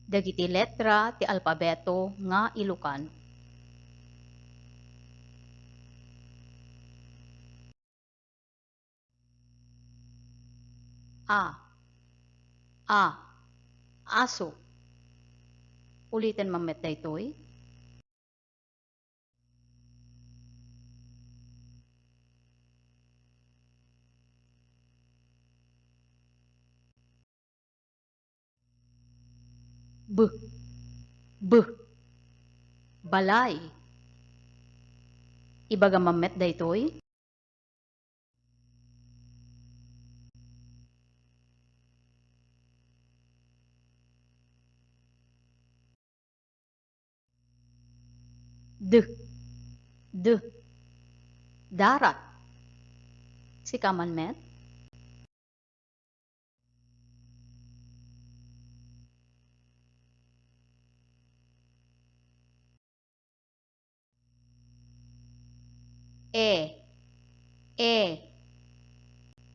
Dagiti letra ti alpabeto nga Ilocano. A. Aso. Ulitin mamet daytoy. B. Balay. Ibaga mamet daytoy. D. Darat. Sikaman met. E.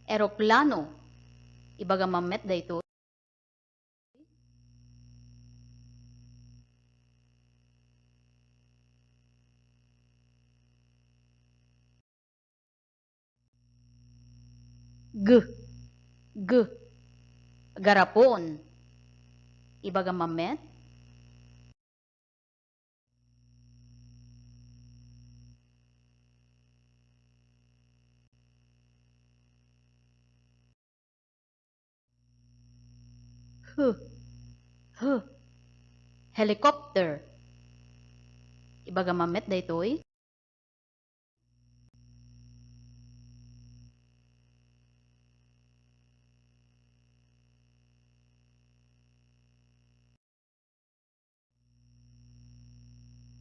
Eroplano. Ibaga mamet daytoy. G. Garapon. Ibaga mamet. H. Helicopter. Ibaga mamet daytoy.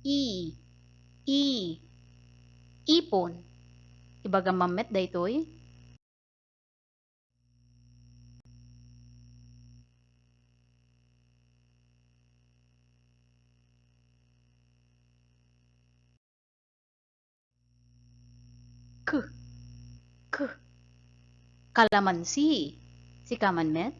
E. Ipon. Ibaga mamet daytoy. K. Kalamansi. Sikaman met.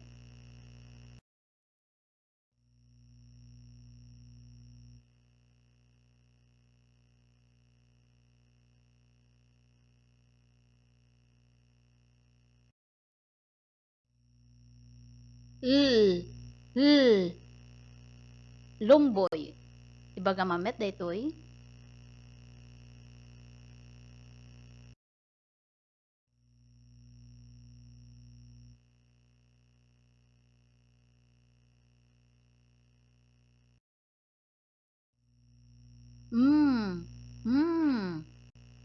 L. Lomboy. Ibaga mamet daytoy.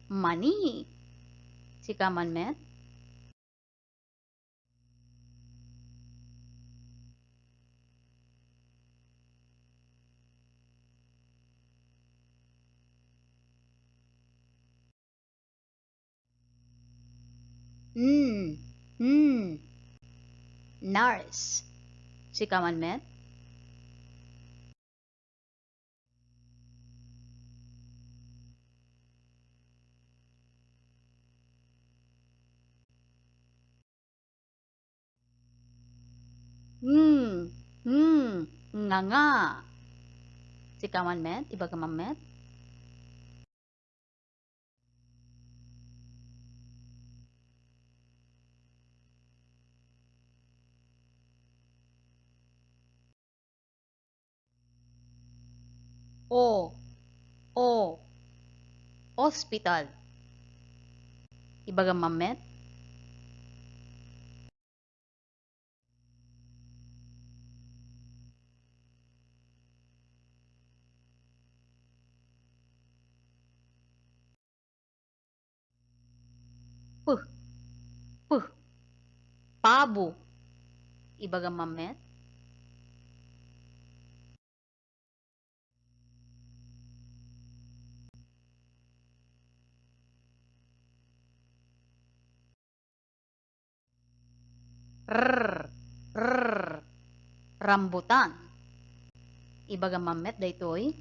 Mani. Sikaman met. Nurse. Sikaman met. Nga. Sikaman met. Ibaga mamet. O. Hospital. Ibaga mamet. P. Pabo. Ibaga mamet. R. Rambutan. Ibaga mamet daytoy.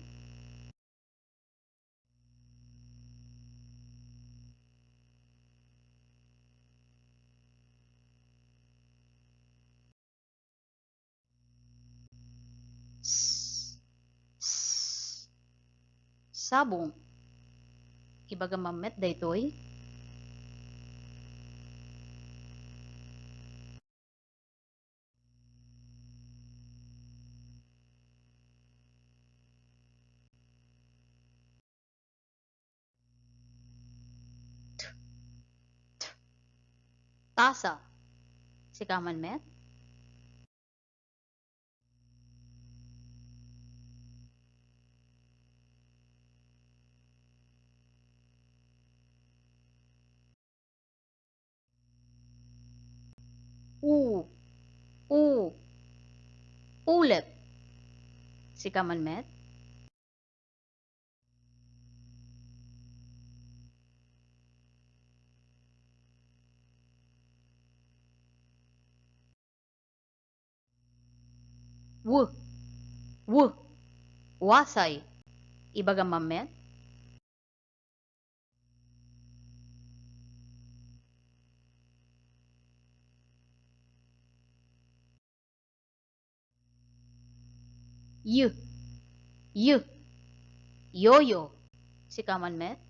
sabong. Ibaga mamet daytoy. Tasa. Sikaman met. U. Ulit. Sikaman met. W. Wasay. Ibaga mamet. Y. Yoyo. Sikaman met.